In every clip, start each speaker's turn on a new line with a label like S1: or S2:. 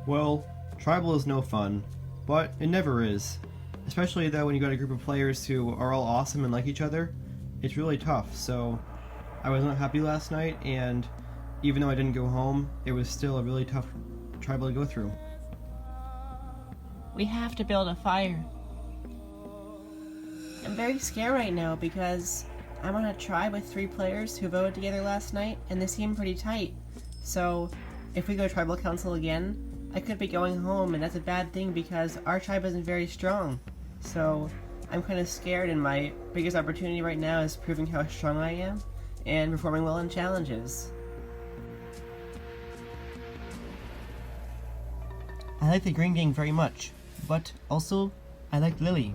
S1: Well, tribal is no fun, but it never is. Especially though when you got a group of players who are all awesome and like each other, it's really tough. So I was not happy last night, and even though I didn't go home, it was still a really tough tribal to go through.
S2: We have to build a fire. I'm very scared right now because I'm on a tribe with 3 players who voted together last night, and they seem pretty tight. So if we go to tribal council again, I could be going home, and that's a bad thing because our tribe isn't very strong. So I'm kind of scared, and my biggest opportunity right now is proving how strong I am and performing well in challenges.
S3: I like the Green Gang very much, but also I like Lily.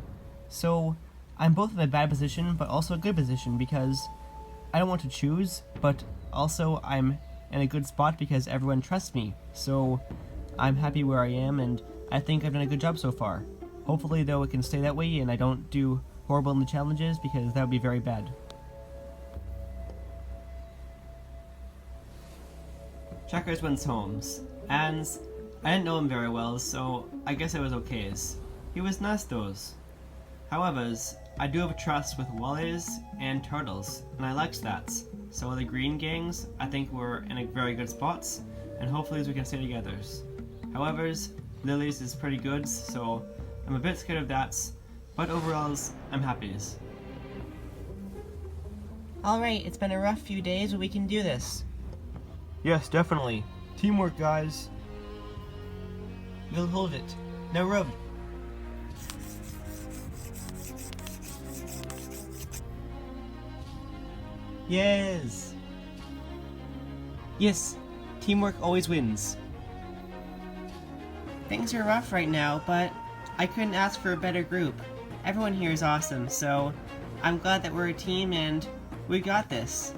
S3: So I'm both in a bad position, but also a good position because I don't want to choose, but also I'm in a good spot because everyone trusts me. So I'm happy where I am, and I think I've done a good job so far. Hopefully, though, it can stay that way and I don't do horrible in the challenges because that would be very bad.
S1: Checkers wins homes, and I didn't know him very well, so I guess it was okay. He was nice though. However, I do have trust with wallies and turtles, and I liked that. So with the green gangs, I think we're in a very good spots, and hopefully we can stay together. However, Lily's is pretty good, so I'm a bit scared of that, but overall, I'm happy.
S2: Alright, it's been a rough few days, but we can do this.
S3: Yes, definitely. Teamwork, guys.
S2: You'll hold it. Now rub.
S3: Yes! Yes! Teamwork always wins.
S2: Things are rough right now, but I couldn't ask for a better group. Everyone here is awesome, so I'm glad that we're a team and we got this.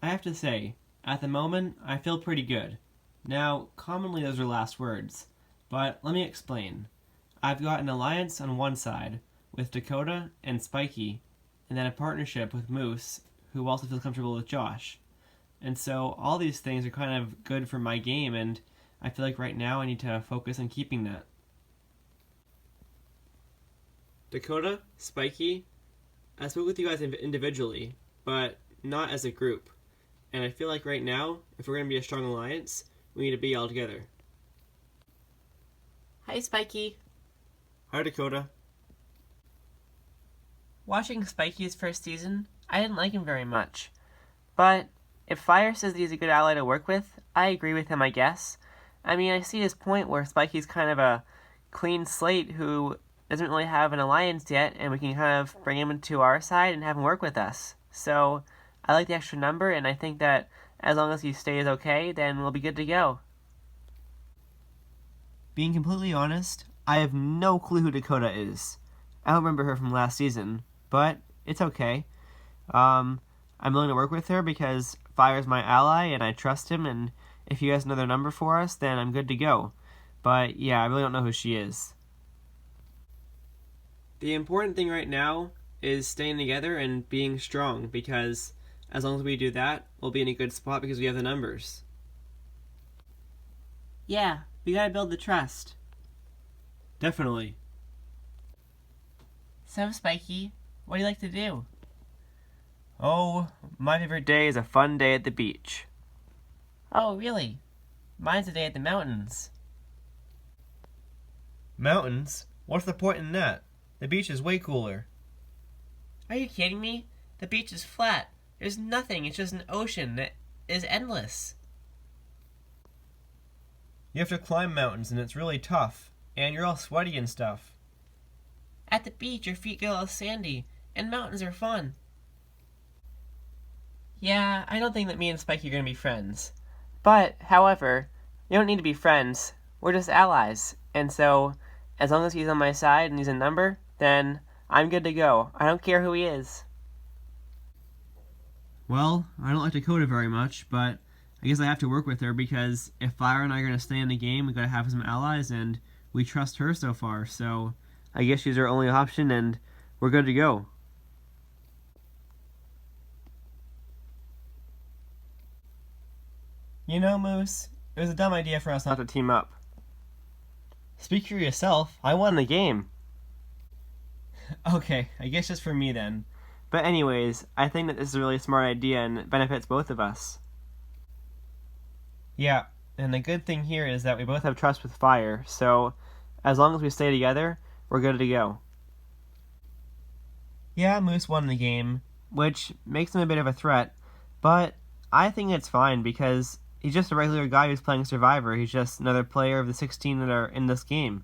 S1: I have to say, at the moment, I feel pretty good. Now, commonly those are last words, but let me explain. I've got an alliance on one side, with Dakota and Spiky, and then a partnership with Moose, who also feels comfortable with Josh. And so all these things are kind of good for my game, and I feel like right now I need to focus on keeping that. Dakota, Spiky, I spoke with you guys individually, but not as a group. And I feel like right now, if we're going to be a strong alliance, we need to be all together.
S2: Hi, Spiky.
S1: Hi, Dakota.
S2: Watching Spiky's first season, I didn't like him very much. But if Fire says that he's a good ally to work with, I agree with him, I guess. I mean, I see his point where Spiky's kind of a clean slate who doesn't really have an alliance yet, and we can kind of bring him into our side and have him work with us. So I like the extra number, and I think that as long as he stays okay, then we'll be good to go.
S3: Being completely honest, I have no clue who Dakota is. I don't remember her from last season, but it's okay. I'm willing to work with her because Fire's my ally and I trust him, and if he has another number for us, then I'm good to go. But yeah, I really don't know who she is.
S1: The important thing right now is staying together and being strong, because as long as we do that, we'll be in a good spot because we have the numbers.
S2: Yeah, we gotta build the trust.
S1: Definitely.
S2: So, Spiky, what do you like to do?
S3: Oh, my favorite day is a fun day at the beach.
S2: Oh, really? Mine's a day at the mountains.
S3: Mountains? What's the point in that? The beach is way cooler.
S2: Are you kidding me? The beach is flat. There's nothing. It's just an ocean that is endless.
S3: You have to climb mountains and it's really tough. And you're all sweaty and stuff.
S2: At the beach, your feet get all sandy, and mountains are fun. Yeah, I don't think that me and Spikey are gonna be friends. But, however, we don't need to be friends. We're just allies. And so, as long as he's on my side and he's a number, then I'm good to go. I don't care who he is.
S1: Well, I don't like Dakota very much, but I guess I have to work with her because if Fire and I are going to stay in the game, we got to have some allies, and we trust her so far, so I guess she's our only option, and we're good to go.
S3: You know, Moose, it was a dumb idea for us not to team up.
S1: Speak for yourself. I won the game.
S3: Okay, I guess just for me then.
S1: But anyways, I think that this is a really smart idea and it benefits both of us.
S3: Yeah, and the good thing here is that we both
S1: Both have trust with Fire, so as long as we stay together, we're good to go.
S3: Yeah, Moose won the game.
S1: Which makes him a bit of a threat, but I think it's fine because he's just a regular guy who's playing Survivor. He's just another player of the 16 that are in this game.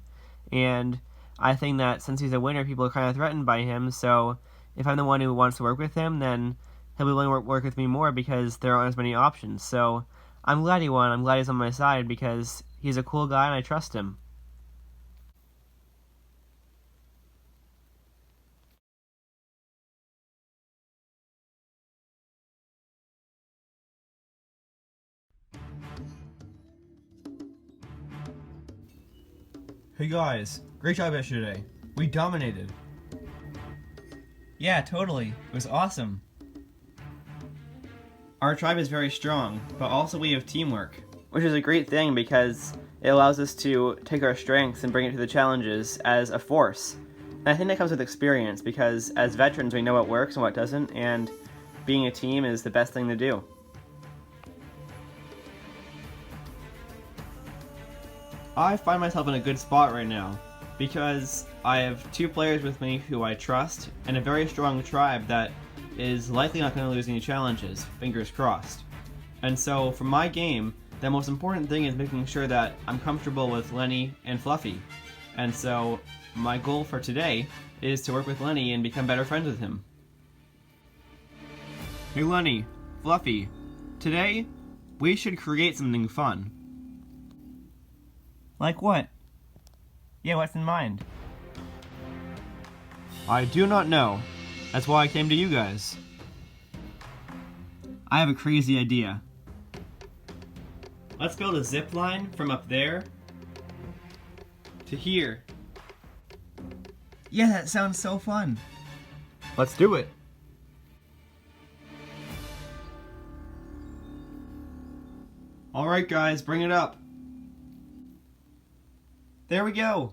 S1: And I think that since he's a winner, people are kind of threatened by him, so if I'm the one who wants to work with him, then he'll be willing to work with me more because there aren't as many options. So I'm glad he won. I'm glad he's on my side because he's a cool guy and I trust him.
S3: Hey guys, great job yesterday. We dominated. Yeah, totally. It was awesome.
S1: Our tribe is very strong, but also we have teamwork. Which is a great thing because it allows us to take our strengths and bring it to the challenges as a force. And I think that comes with experience because as veterans we know what works and what doesn't, and being a team is the best thing to do. I find myself in a good spot right now because I have 2 players with me who I trust and a very strong tribe that is likely not going to lose any challenges, fingers crossed. And so for my game, the most important thing is making sure that I'm comfortable with Lenny and Fluffy. And so my goal for today is to work with Lenny and become better friends with him. Hey Lenny, Fluffy, today we should create something fun.
S3: Like what? Yeah, what's in mind?
S1: I do not know. That's why I came to you guys. I have a crazy idea. Let's build a zip line from up there to here.
S3: Yeah, that sounds so fun.
S1: Let's do it. Alright guys, bring it up. There we go.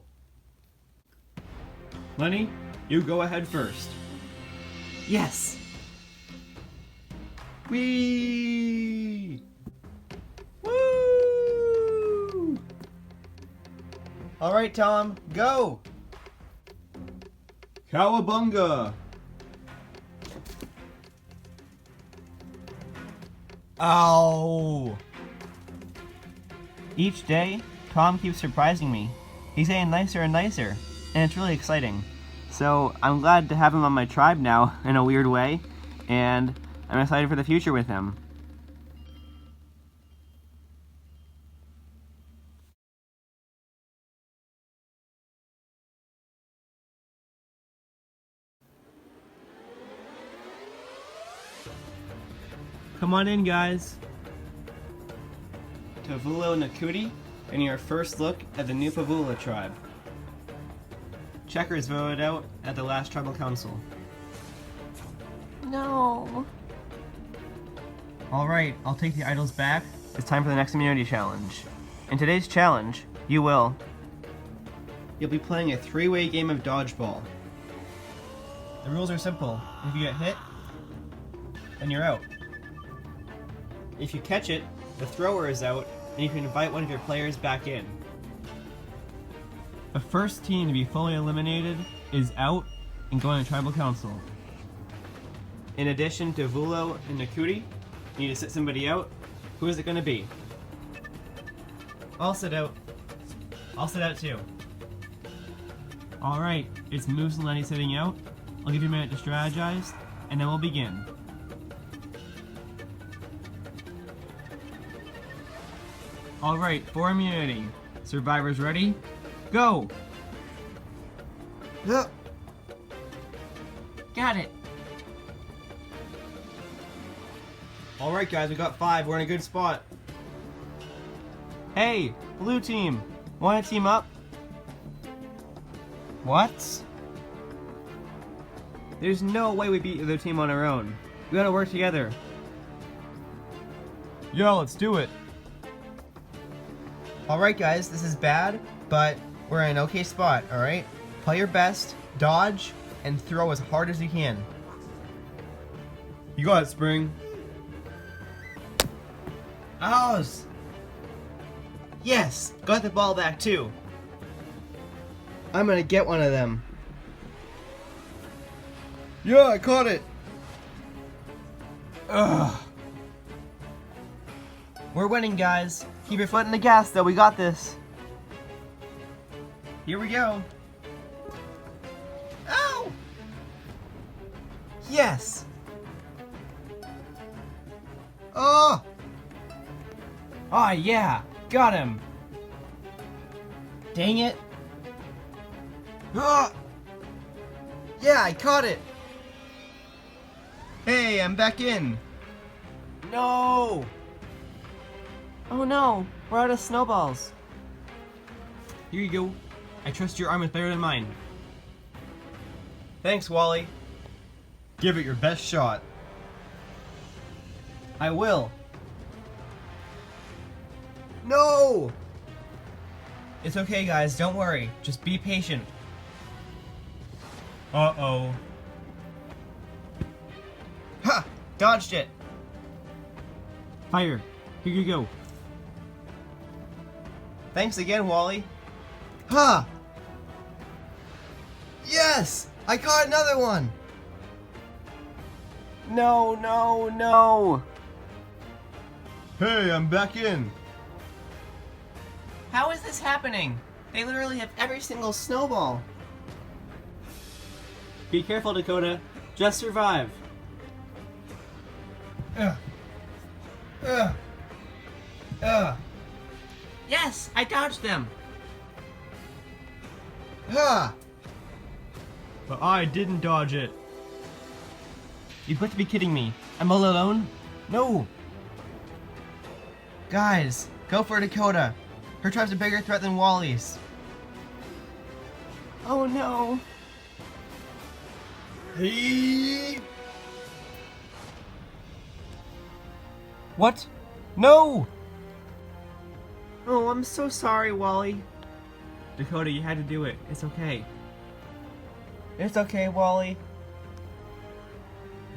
S1: Lenny, you go ahead first.
S3: Yes!
S1: Whee! Woo! Alright, Tom, go! Cowabunga!
S3: Ow!
S1: Each day, Tom keeps surprising me. He's getting nicer and nicer, and it's really exciting. So I'm glad to have him on my tribe now, in a weird way, and I'm excited for the future with him. Come on in, guys. Tavulo Nakuti, and your first look at the new Pavula tribe. Checkers voted out at the last tribal council.
S2: No.
S3: Alright, I'll take the idols back.
S1: It's time for the next community challenge. In today's challenge, you'll be playing a 3-way game of dodgeball.
S3: The rules are simple. If you get hit, then you're out.
S1: If you catch it, the thrower is out, and you can invite one of your players back in. The first team to be fully eliminated is out and going to tribal council. In addition to Vulo and Nakuti, you need to sit somebody out. Who is it going to be?
S3: I'll sit out. I'll sit out too.
S1: Alright, it's Moose and Lenny sitting out. I'll give you a minute to strategize, and then we'll begin. Alright, for immunity. Survivors ready? Go!
S2: Got it.
S1: Alright guys, we got 5. We're in a good spot.
S3: Hey, blue team, wanna team up? What? There's no way we beat the other team on our own. We gotta work together. Yeah, let's do it.
S1: Alright guys, this is bad, but we're in an okay spot, alright? Play your best, dodge, and throw as hard as you can.
S3: You got it, Spring.
S1: Ows! Yes! Got the ball back too. I'm gonna get one of them.
S3: Yeah, I caught it.
S1: Ugh. We're winning, guys. Keep your foot in the gas, though. We got this. Here we go. Ow! Yes! Oh!
S3: Ah, yeah, got him.
S1: Dang it. Ah! Yeah, I caught it. Hey, I'm back in.
S3: No! Oh no, we're out of snowballs.
S1: Here you go. I trust your arm is better than mine. Thanks, Wally. Give it your best shot. I will. No! It's okay, guys. Don't worry. Just be patient. Uh-oh. Ha! Dodged it.
S3: Fire, here you go.
S1: Thanks again, Wally. Ha! Yes! I caught another one!
S3: No, no, no!
S1: Hey, I'm back in.
S3: How is this happening? They literally have every single snowball. Be careful, Dakota. Just survive.
S1: Ugh. Ugh. Ugh.
S3: Yes, I dodged them.
S1: Ha!
S3: But I didn't dodge it. You've got to be kidding me. I'm all alone? No!
S1: Guys, go for Dakota. Her tribe's a bigger threat than Wally's.
S3: Oh no!
S1: Hey!
S3: What? No! Oh, I'm so sorry, Wally. Dakota, you had to do it. It's okay.
S1: It's okay, Wally.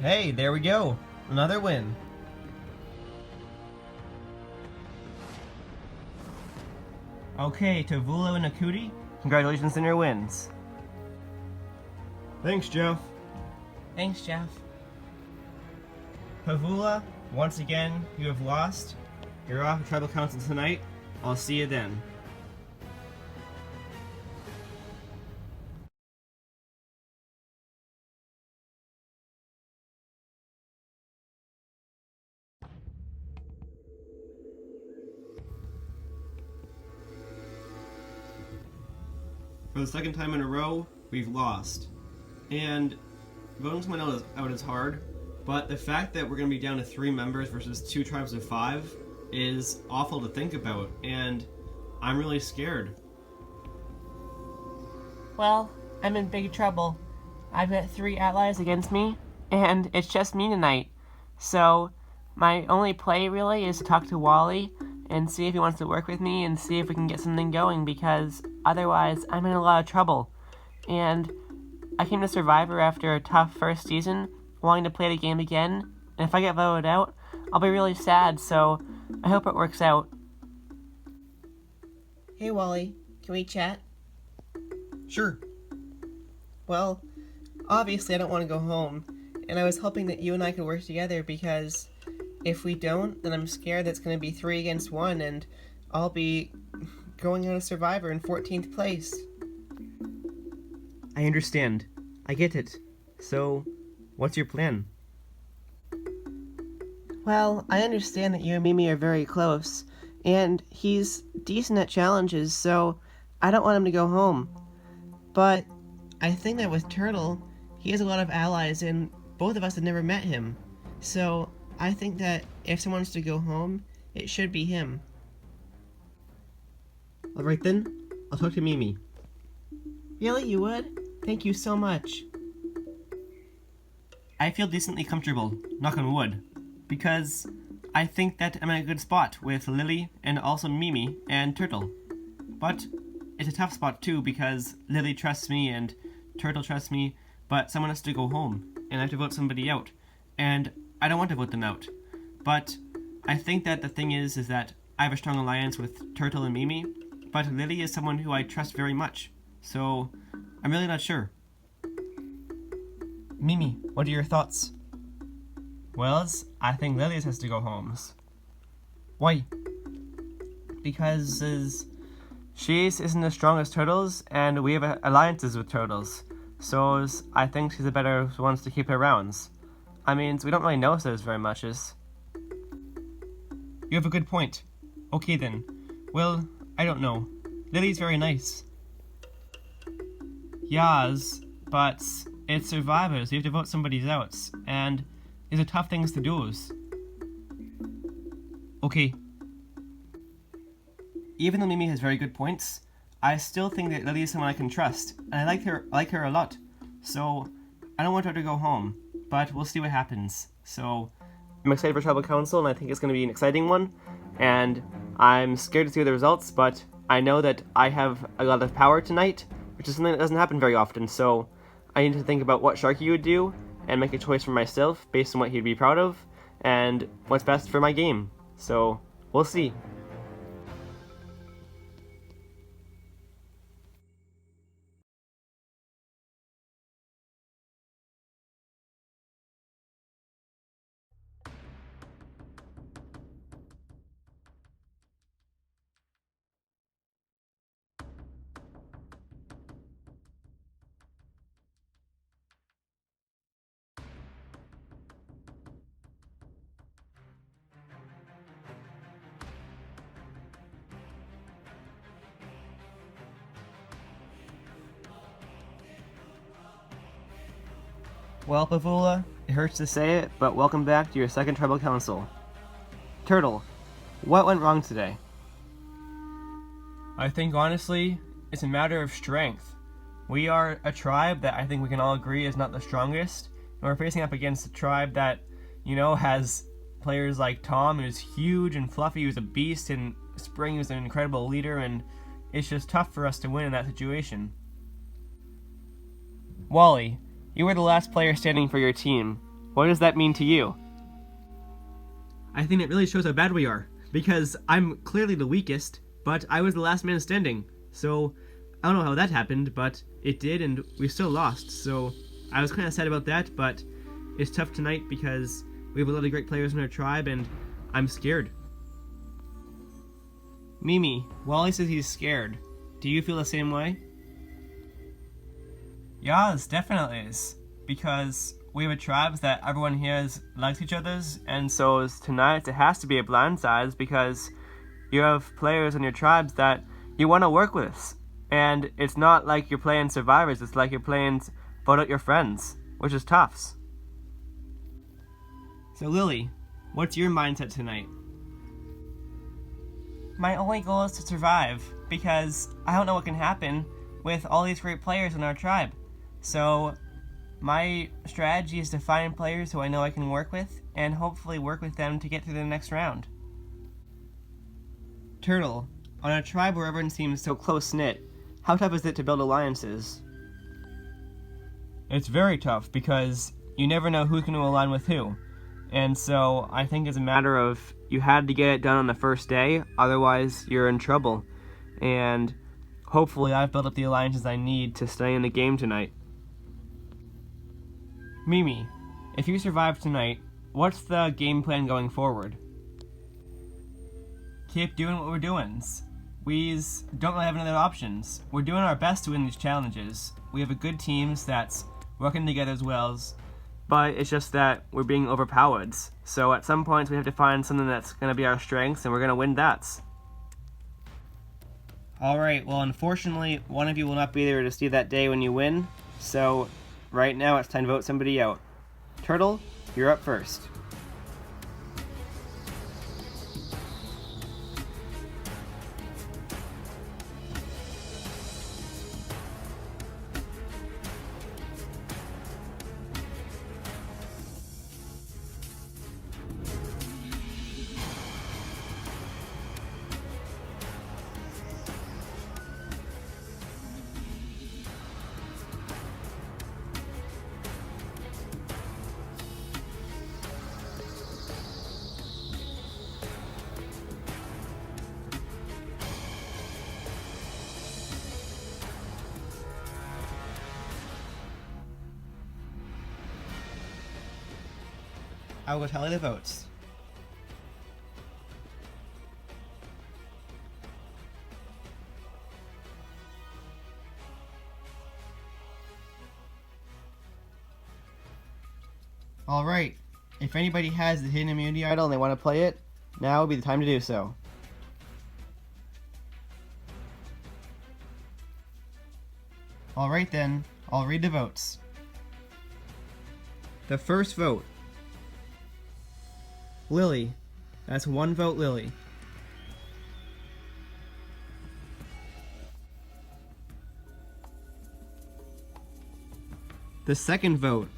S1: Hey, there we go. Another win.
S3: Okay, to Vula and Akuti, congratulations on your wins.
S1: Thanks, Jeff.
S3: Thanks, Jeff.
S1: Pavula, once again, you have lost. You're off of Tribal Council tonight. I'll see you then. For the second time in a row, we've lost. And voting someone out is hard, but the fact that we're going to be down to 3 members versus 2 tribes of 5 is awful to think about, and I'm really scared.
S2: Well, I'm in big trouble. I've got 3 allies against me, and it's just me tonight. So, my only play really is to talk to Wally and see if he wants to work with me and see if we can get something going, because otherwise I'm in a lot of trouble. And I came to Survivor after a tough first season, wanting to play the game again, and if I get voted out, I'll be really sad, so I hope it works out.
S4: Hey Wally, can we chat?
S1: Sure.
S4: Well, obviously I don't want to go home, and I was hoping that you and I could work together because if we don't, then I'm scared that it's going to be 3 against 1 and I'll be going on a Survivor in 14th place.
S3: I understand. I get it. So, what's your plan?
S4: Well, I understand that you and Mimi are very close, and he's decent at challenges, so I don't want him to go home. But I think that with Turtle, he has a lot of allies, and both of us have never met him. So I think that if someone wants to go home, it should be him.
S3: Alright then, I'll talk to Mimi.
S4: Really, you would? Thank you so much.
S1: I feel decently comfortable, knock on wood, because I think that I'm in a good spot with Lily and also Mimi and Turtle. But it's a tough spot too because Lily trusts me and Turtle trusts me, but someone has to go home and I have to vote somebody out. And I don't want to vote them out. But I think that the thing is that I have a strong alliance with Turtle and Mimi, but Lily is someone who I trust very much. So I'm really not sure.
S3: Mimi, what are your thoughts?
S1: Wells, I think Lily's has to go homes.
S3: Why?
S1: Because she isn't as strong as Turtles, and we have alliances with Turtles. So I think she's a better one to keep her around. I mean, we don't really know her very much.
S3: You have a good point. Okay then. Well, I don't know. Lily's very nice.
S1: Yes, but it's survivors. You have to vote somebody out, and these are tough things to do.
S3: Okay.
S1: Even though Mimi has very good points, I still think that Lily is someone I can trust, and I like her a lot. So I don't want her to go home, but we'll see what happens. So I'm excited for Tribal Council, and I think it's going to be an exciting one. And I'm scared to see the results, but I know that I have a lot of power tonight, which is something that doesn't happen very often. So I need to think about what Sharky would do and make a choice for myself based on what he'd be proud of and what's best for my game. So we'll see. Well, Pavula, it hurts to say it, but welcome back to your second Tribal Council. Turtle, what went wrong today?
S3: I think honestly, it's a matter of strength. We are a tribe that I think we can all agree is not the strongest, and we're facing up against a tribe that, has players like Tom, who's huge and fluffy, who's a beast, and Spring, who's an incredible leader, and it's just tough for us to win in that situation. Wally, you were the last player standing for your team. What does that mean to you?
S1: I think it really shows how bad we are, because I'm clearly the weakest, but I was the last man standing. So I don't know how that happened, but it did, and we still lost. So I was kind of sad about that, but it's tough tonight because we have a lot of great players in our tribe, and I'm scared.
S3: Mimi, Wally says he's scared. Do you feel the same way?
S1: Yes, definitely is. Because we have a tribe that everyone here likes each other's, and so tonight it has to be a blindside because you have players in your tribes that you want to work with. And it's not like you're playing survivors, it's like you're playing vote out your friends, which is tough.
S3: So Lily, what's your mindset tonight?
S1: My only goal is to survive, because I don't know what can happen with all these great players in our tribe. So my strategy is to find players who I know I can work with, and hopefully work with them to get through the next round.
S3: Turtle, on a tribe where everyone seems so close-knit, how tough is it to build alliances?
S1: It's very tough, because you never know who's going to align with who. And so I think it's a matter of you had to get it done on the first day, otherwise you're in trouble. And hopefully I've built up the alliances I need to stay in the game tonight.
S3: Mimi, if you survive tonight, what's the game plan going forward?
S1: Keep doing what we're doing. We don't really have any other options. We're doing our best to win these challenges. We have a good team that's working together as well, but it's just that we're being overpowered. So at some points we have to find something that's going to be our strengths, and we're going to win that.
S3: Alright, well unfortunately, one of you will not be there to see that day when you win, so right now it's time to vote somebody out. Turtle, you're up first.
S1: I will tally the votes. Alright, if anybody has the hidden immunity idol and they want to play it, now would be the time to do so. Alright then, I'll read the votes. The first vote. Lily. That's 1 vote Lily. The second vote.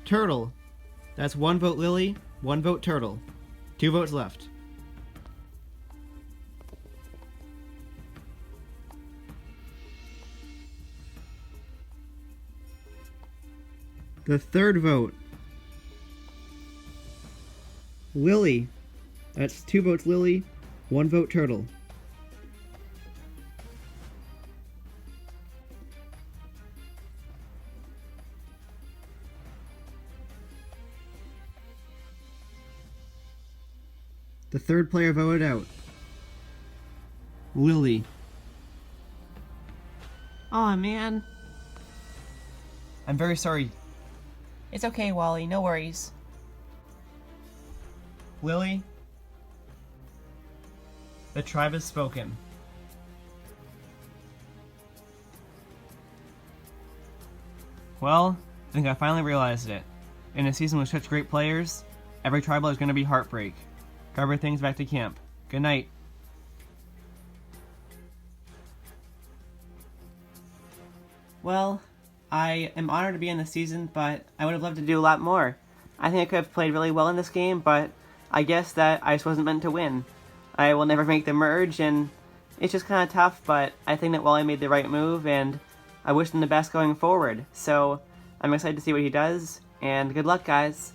S1: Turtle. That's 1 vote Lily, 1 vote Turtle. 2 votes left. The third vote. Lily. That's 2 votes Lily, 1 vote Turtle. The third player voted out. Lily.
S2: Aw, man.
S1: I'm very sorry.
S2: It's okay, Wally, no worries.
S1: Lily, the tribe has spoken. Well, I think I finally realized it. In a season with such great players, every tribal is going to be heartbreak. Cover things back to camp. Good night.
S2: Well, I am honored to be in the season, but I would have loved to do a lot more. I think I could have played really well in this game, but I guess that I just wasn't meant to win. I will never make the merge, and it's just kind of tough, but I think that Wally made the right move, and I wish him the best going forward. So I'm excited to see what he does, and good luck, guys.